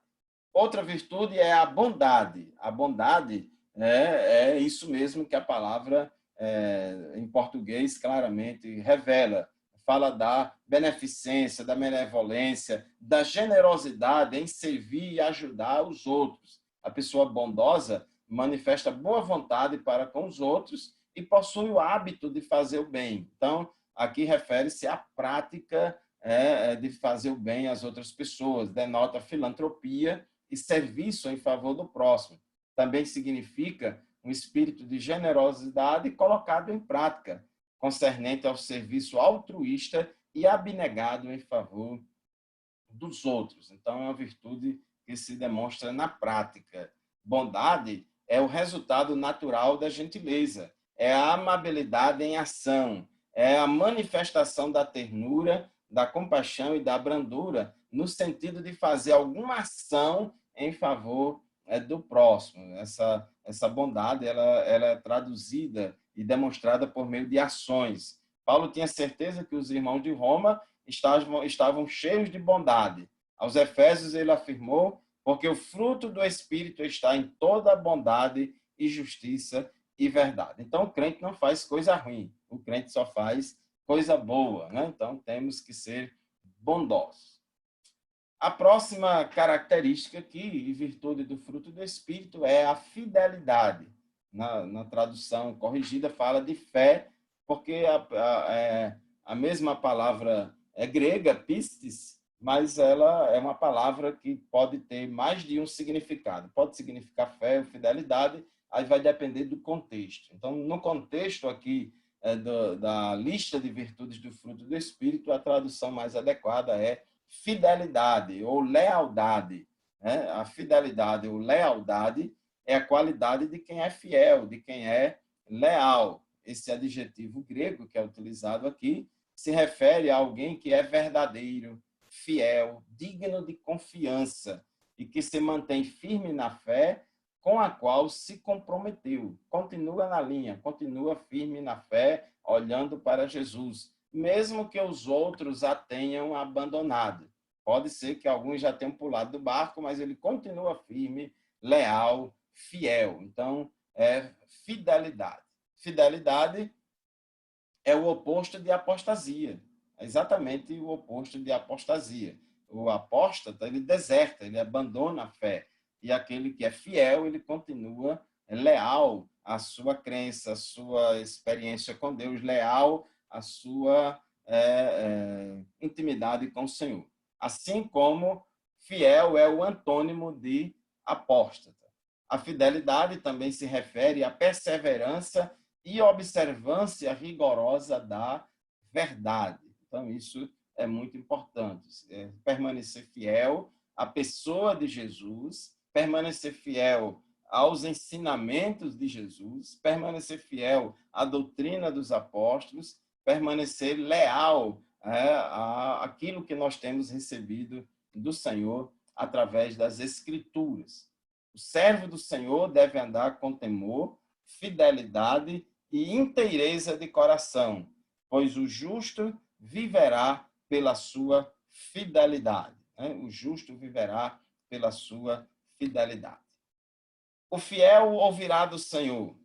Outra virtude é a bondade. A bondade é isso mesmo que a palavra em português claramente revela. Fala da beneficência, da benevolência, da generosidade em servir e ajudar os outros. A pessoa bondosa manifesta boa vontade para com os outros e possui o hábito de fazer o bem. Então, aqui refere-se à prática de fazer o bem às outras pessoas, denota filantropia e serviço em favor do próximo. Também significa um espírito de generosidade colocado em prática, concernente ao serviço altruísta e abnegado em favor dos outros. Então, é uma virtude que se demonstra na prática. Bondade é o resultado natural da gentileza, é a amabilidade em ação, é a manifestação da ternura, da compaixão e da brandura, no sentido de fazer alguma ação em favor do próximo. Essa bondade ela é traduzida e demonstrada por meio de ações. Paulo tinha certeza que os irmãos de Roma estavam cheios de bondade. Aos Efésios ele afirmou, porque o fruto do Espírito está em toda a bondade e justiça e verdade. Então, o crente não faz coisa ruim, o crente só faz coisa boa, né? Então, temos que ser bondosos. A próxima característica aqui, em virtude do fruto do Espírito, é a fidelidade. Na tradução corrigida, fala de fé, porque a mesma palavra é grega, pistis, mas ela é uma palavra que pode ter mais de um significado. Pode significar fé ou fidelidade, aí vai depender do contexto. Então, no contexto aqui da lista de virtudes do fruto do Espírito, a tradução mais adequada é fidelidade ou lealdade. Né? A fidelidade ou lealdade é a qualidade de quem é fiel, de quem é leal. Esse adjetivo grego que é utilizado aqui se refere a alguém que é verdadeiro, fiel, digno de confiança e que se mantém firme na fé, com a qual se comprometeu. Continua na linha, continua firme na fé, olhando para Jesus, mesmo que os outros a tenham abandonado. Pode ser que alguns já tenham pulado do barco, mas ele continua firme, leal, fiel. Então, é fidelidade. Fidelidade é o oposto de apostasia. É exatamente o oposto de apostasia. O apóstata, ele deserta, ele abandona a fé. E aquele que é fiel, ele continua leal à sua crença, à sua experiência com Deus, leal à sua intimidade com o Senhor. Assim como fiel é o antônimo de apóstata. A fidelidade também se refere à perseverança e observância rigorosa da verdade. Então, isso é muito importante. Permanecer fiel à pessoa de Jesus, permanecer fiel aos ensinamentos de Jesus, permanecer fiel à doutrina dos apóstolos, permanecer leal àquilo que nós temos recebido do Senhor através das Escrituras. O servo do Senhor deve andar com temor, fidelidade e inteireza de coração, pois o justo viverá pela sua fidelidade. O justo viverá pela sua fidelidade. O fiel ouvirá do Senhor.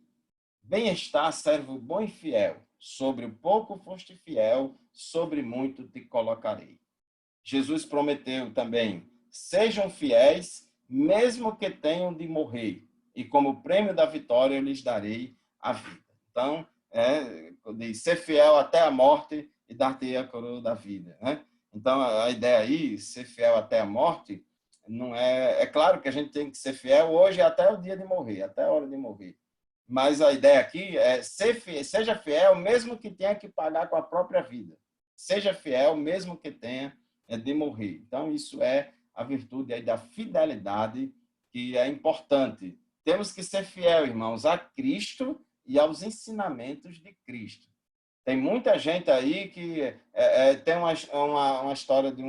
Bem está, servo bom e fiel. Sobre o pouco foste fiel, sobre muito te colocarei. Jesus prometeu também: sejam fiéis, mesmo que tenham de morrer, e como prêmio da vitória eu lhes darei a vida. Então, diz, ser fiel até a morte e dar-te a coroa da vida. Né? Então, a ideia aí, ser fiel até a morte, não é... É claro que a gente tem que ser fiel hoje até o dia de morrer, até a hora de morrer. Mas a ideia aqui é seja fiel, mesmo que tenha que pagar com a própria vida. Seja fiel, mesmo que tenha de morrer. Então, isso é a virtude aí da fidelidade, que é importante. Temos que ser fiel, irmãos, a Cristo e aos ensinamentos de Cristo. Tem muita gente aí que tem uma história de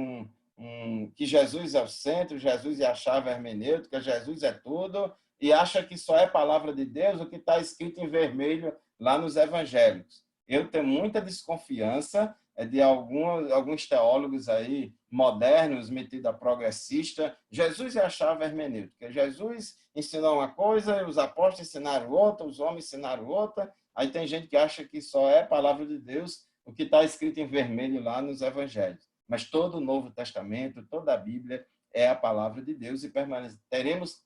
que Jesus é o centro, Jesus é a chave hermenêutica, Jesus é tudo, e acha que só é palavra de Deus o que está escrito em vermelho lá nos evangelhos. Eu tenho muita desconfiança de alguns teólogos aí modernos, metidos a progressista. Jesus é a chave hermenêutica. Jesus ensinou uma coisa, os apóstolos ensinaram outra, os homens ensinaram outra. Aí tem gente que acha que só é palavra de Deus o que está escrito em vermelho lá nos evangelhos. Mas todo o Novo Testamento, toda a Bíblia é a palavra de Deus e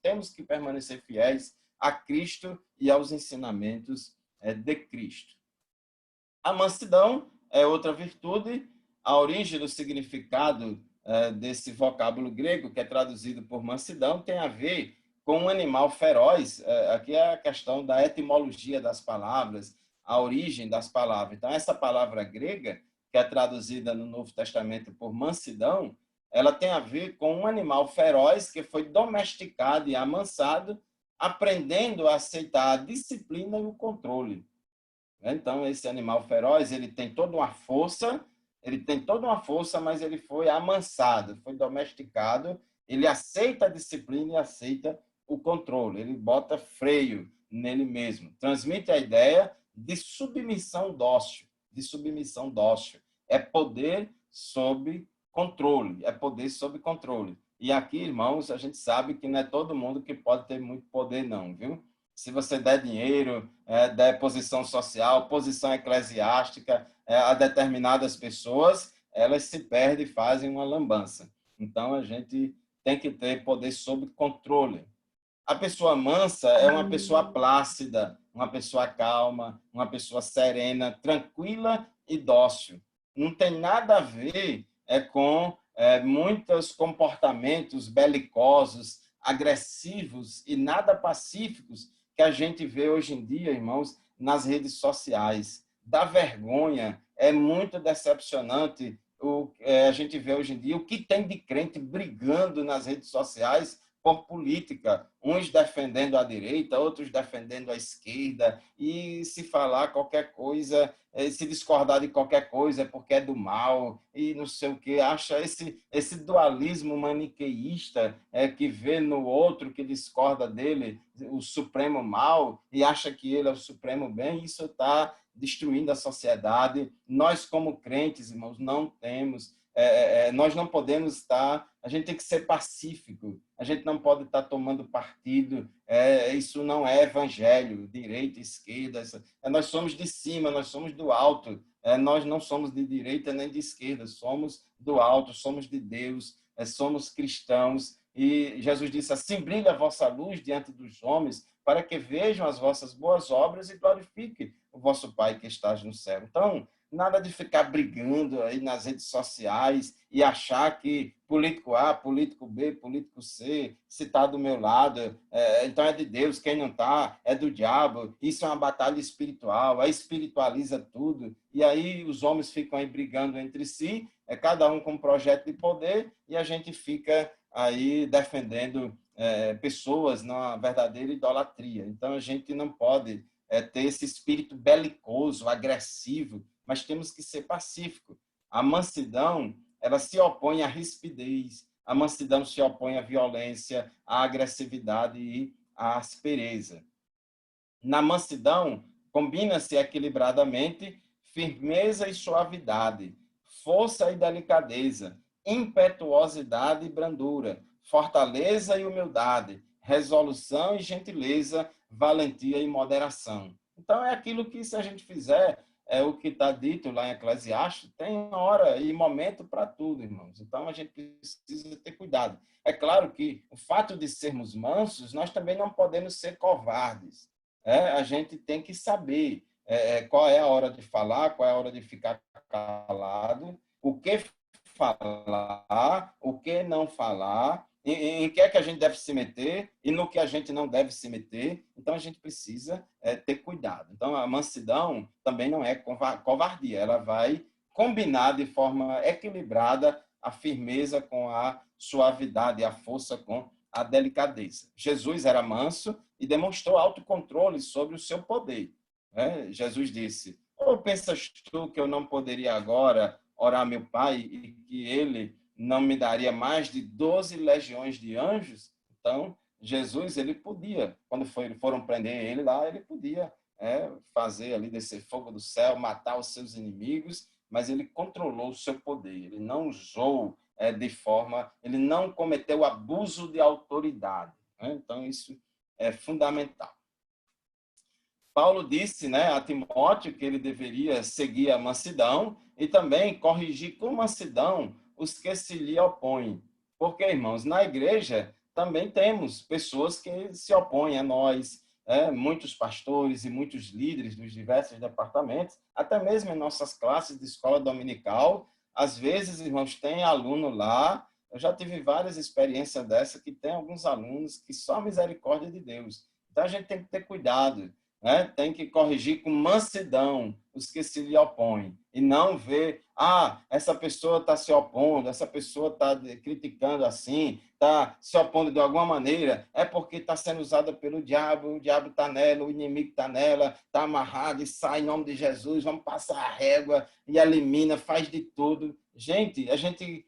temos que permanecer fiéis a Cristo e aos ensinamentos de Cristo. A mansidão é outra virtude. A origem do significado desse vocábulo grego, que é traduzido por mansidão, tem a ver com um animal feroz. Aqui é a questão da etimologia das palavras, a origem das palavras. Então, essa palavra grega, que é traduzida no Novo Testamento por mansidão, ela tem a ver com um animal feroz que foi domesticado e amansado, aprendendo a aceitar a disciplina e o controle. Então, esse animal feroz, ele tem toda uma força, mas ele foi amansado, foi domesticado, ele aceita a disciplina e aceita o controle, ele bota freio nele mesmo. Transmite a ideia de submissão dócil, É poder sob controle, E aqui, irmãos, a gente sabe que não é todo mundo que pode ter muito poder, não, viu? Se você der dinheiro, der posição social, posição eclesiástica a determinadas pessoas, elas se perdem e fazem uma lambança. Então, a gente tem que ter poder sob controle. A pessoa mansa é uma pessoa plácida, uma pessoa calma, uma pessoa serena, tranquila e dócil. Não tem nada a ver com muitos comportamentos belicosos, agressivos e nada pacíficos que a gente vê hoje em dia, irmãos, nas redes sociais. Dá vergonha, é muito decepcionante a gente vê hoje em dia o que tem de crente brigando nas redes sociais por política, uns defendendo a direita, outros defendendo a esquerda, e se falar qualquer coisa, se discordar de qualquer coisa é porque é do mal, e não sei o que, acha esse dualismo maniqueísta que vê no outro que discorda dele o supremo mal e acha que ele é o supremo bem, isso está destruindo a sociedade. Nós, como crentes, irmãos, não temos nós não podemos estar, a gente tem que ser pacífico, a gente não pode estar tomando partido, isso não é evangelho, direita, esquerda, nós somos de cima, nós somos do alto, nós não somos de direita nem de esquerda, somos do alto, somos de Deus, somos cristãos, e Jesus disse assim, brilha a vossa luz diante dos homens, para que vejam as vossas boas obras e glorifiquem o vosso Pai que estás no céu. Então, nada de ficar brigando aí nas redes sociais e achar que político A, político B, político C, se está do meu lado, então é de Deus, quem não está é do diabo. Isso é uma batalha espiritual, aí espiritualiza tudo. E aí os homens ficam aí brigando entre si, cada um com um projeto de poder, e a gente fica aí defendendo pessoas na verdadeira idolatria. Então a gente não pode ter esse espírito belicoso, agressivo, mas temos que ser pacíficos. A mansidão, ela se opõe à rispidez, a mansidão se opõe à violência, à agressividade e à aspereza. Na mansidão, combina-se equilibradamente firmeza e suavidade, força e delicadeza, impetuosidade e brandura, fortaleza e humildade, resolução e gentileza, valentia e moderação. Então, é aquilo que, se a gente fizer, é o que está dito lá em Eclesiastes, tem hora e momento para tudo, irmãos. Então, a gente precisa ter cuidado. É claro que o fato de sermos mansos, nós também não podemos ser covardes. A gente tem que saber qual é a hora de falar, qual é a hora de ficar calado, o que falar, o que não falar, em que é que a gente deve se meter e no que a gente não deve se meter. Então, a gente precisa ter cuidado. Então, a mansidão também não é covardia, ela vai combinar de forma equilibrada a firmeza com a suavidade, a força com a delicadeza. Jesus era manso e demonstrou autocontrole sobre o seu poder. Jesus disse, ou pensas tu que eu não poderia agora orar a meu Pai e que ele não me daria mais de 12 legiões de anjos? Então, Jesus, ele podia, quando foram prender ele lá, ele podia fazer ali, descer fogo do céu, matar os seus inimigos, mas ele controlou o seu poder, ele não usou de forma, ele não cometeu abuso de autoridade. Então, isso é fundamental. Paulo disse, a Timóteo que ele deveria seguir a mansidão e também corrigir com mansidão os que se lhe opõem. Porque, irmãos, na igreja também temos pessoas que se opõem a nós, muitos pastores e muitos líderes dos diversos departamentos, até mesmo em nossas classes de escola dominical. Às vezes, irmãos, tem aluno lá, eu já tive várias experiências dessa, que tem alguns alunos que só a misericórdia de Deus. Então, a gente tem que ter cuidado. Tem que corrigir com mansidão os que se lhe opõem e não ver, essa pessoa está se opondo, essa pessoa está criticando assim, está se opondo de alguma maneira, é porque está sendo usada pelo diabo, o diabo está nela, o inimigo está nela, está amarrado e sai em nome de Jesus, vamos passar a régua e elimina, faz de tudo. Gente, a gente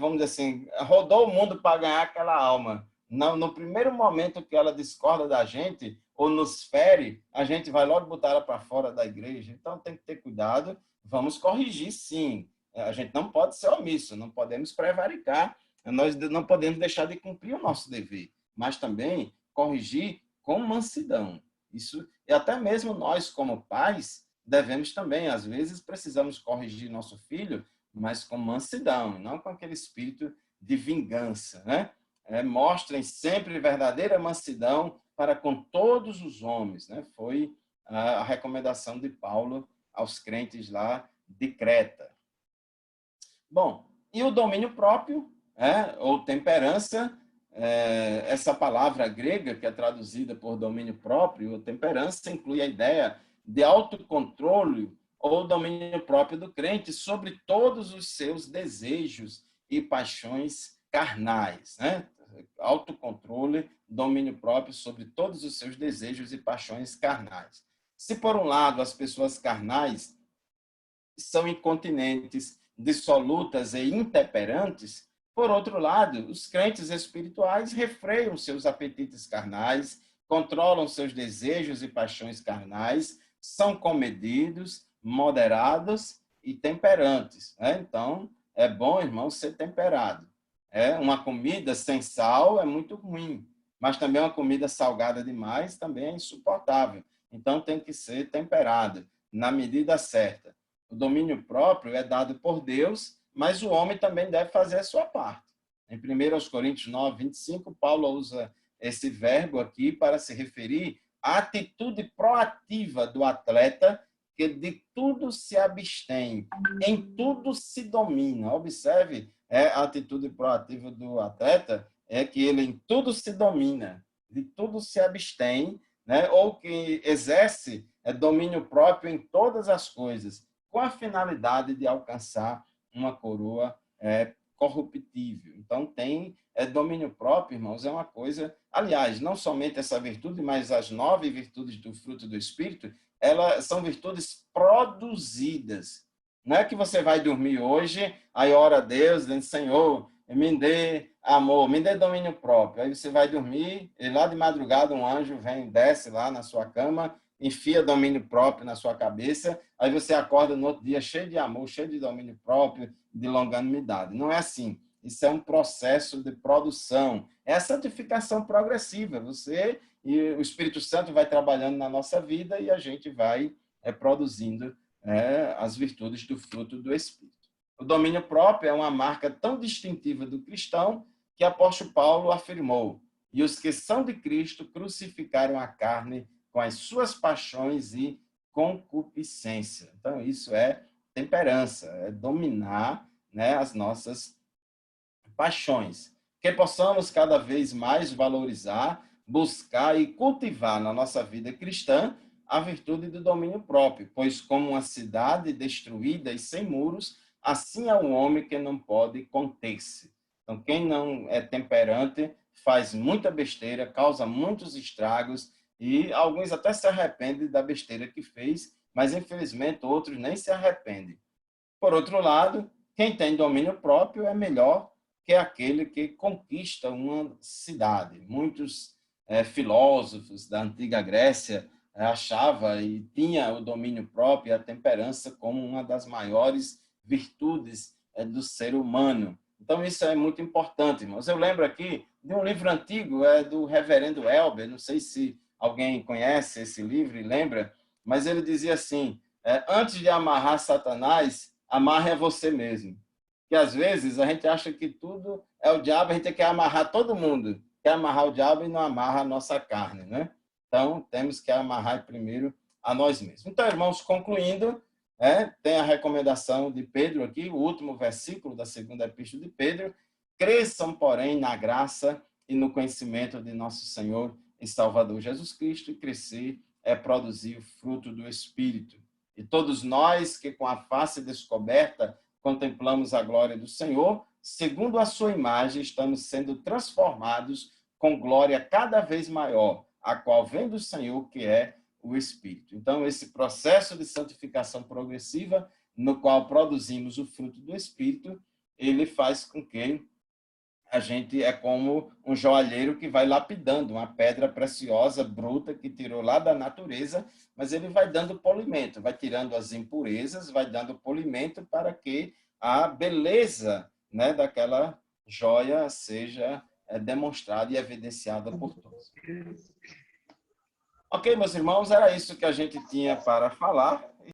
vamos dizer assim, rodou o mundo para ganhar aquela alma. No primeiro momento que ela discorda da gente, ou nos fere, a gente vai logo botar ela para fora da igreja. Então, tem que ter cuidado. Vamos corrigir, sim. A gente não pode ser omisso, não podemos prevaricar, nós não podemos deixar de cumprir o nosso dever, mas também corrigir com mansidão. Isso, e até mesmo nós, como pais, devemos também, às vezes, precisamos corrigir nosso filho, mas com mansidão, não com aquele espírito de vingança, mostrem sempre verdadeira mansidão para com todos os homens, Foi a recomendação de Paulo aos crentes lá de Creta. Bom, e o domínio próprio, ou temperança, essa palavra grega que é traduzida por domínio próprio, ou temperança, inclui a ideia de autocontrole ou domínio próprio do crente sobre todos os seus desejos e paixões carnais, autocontrole, domínio próprio sobre todos os seus desejos e paixões carnais. Se, por um lado, as pessoas carnais são incontinentes, dissolutas e intemperantes, por outro lado, os crentes espirituais refreiam seus apetites carnais, controlam seus desejos e paixões carnais, são comedidos, moderados e temperantes. Então, é bom, irmão, ser temperado. Uma comida sem sal é muito ruim, mas também uma comida salgada demais também é insuportável. Então, tem que ser temperada, na medida certa. O domínio próprio é dado por Deus, mas o homem também deve fazer a sua parte. Em 1 Coríntios 9, 25, Paulo usa esse verbo aqui para se referir à atitude proativa do atleta, que de tudo se abstém, em tudo se domina. Observe, a atitude proativa do atleta é que ele em tudo se domina, de tudo se abstém, né? Ou que exerce domínio próprio em todas as coisas, com a finalidade de alcançar uma coroa corruptível. Então, tem domínio próprio, irmãos, é uma coisa... Aliás, não somente essa virtude, mas as 9 virtudes do fruto do Espírito, elas são virtudes produzidas. Não é que você vai dormir hoje, aí ora a Deus, dizendo, Senhor, me dê amor, me dê domínio próprio. Aí você vai dormir, e lá de madrugada um anjo vem, desce lá na sua cama, enfia domínio próprio na sua cabeça, aí você acorda no outro dia cheio de amor, cheio de domínio próprio, de longanimidade. Não é assim. Isso é um processo de produção. É a santificação progressiva. Você e o Espírito Santo vai trabalhando na nossa vida e a gente vai produzindo as virtudes do fruto do Espírito. O domínio próprio é uma marca tão distintiva do cristão que o apóstolo Paulo afirmou: e os que são de Cristo crucificaram a carne com as suas paixões e concupiscência. Então, isso é temperança, é dominar, né, as nossas paixões. Que possamos cada vez mais valorizar, buscar e cultivar na nossa vida cristã a virtude do domínio próprio, pois como uma cidade destruída e sem muros, assim é um homem que não pode conter-se. Então, quem não é temperante faz muita besteira, causa muitos estragos, e alguns até se arrependem da besteira que fez, mas infelizmente outros nem se arrependem. Por outro lado, quem tem domínio próprio é melhor que aquele que conquista uma cidade. Muitos filósofos da antiga Grécia achava e tinha o domínio próprio e a temperança como uma das maiores virtudes do ser humano. Então, isso é muito importante, irmãos. Eu lembro aqui de um livro antigo, do reverendo Elber, não sei se alguém conhece esse livro e lembra, mas ele dizia assim, antes de amarrar Satanás, amarre a você mesmo. Que às vezes a gente acha que tudo é o diabo, a gente quer amarrar todo mundo, quer amarrar o diabo e não amarra a nossa carne, né? Então, temos que amarrar primeiro a nós mesmos. Então, irmãos, concluindo, tem a recomendação de Pedro aqui, o último versículo da segunda epístola de Pedro: cresçam, porém, na graça e no conhecimento de nosso Senhor e Salvador Jesus Cristo, e crescer é produzir o fruto do Espírito. E todos nós que com a face descoberta contemplamos a glória do Senhor, segundo a sua imagem, estamos sendo transformados com glória cada vez maior, a qual vem do Senhor, que é o Espírito. Então, esse processo de santificação progressiva, no qual produzimos o fruto do Espírito, ele faz com que a gente é como um joalheiro que vai lapidando uma pedra preciosa, bruta, que tirou lá da natureza, mas ele vai dando polimento, vai tirando as impurezas, vai dando polimento para que a beleza, né, daquela joia seja demonstrada e evidenciada por todos. Ok, meus irmãos, era isso que a gente tinha para falar.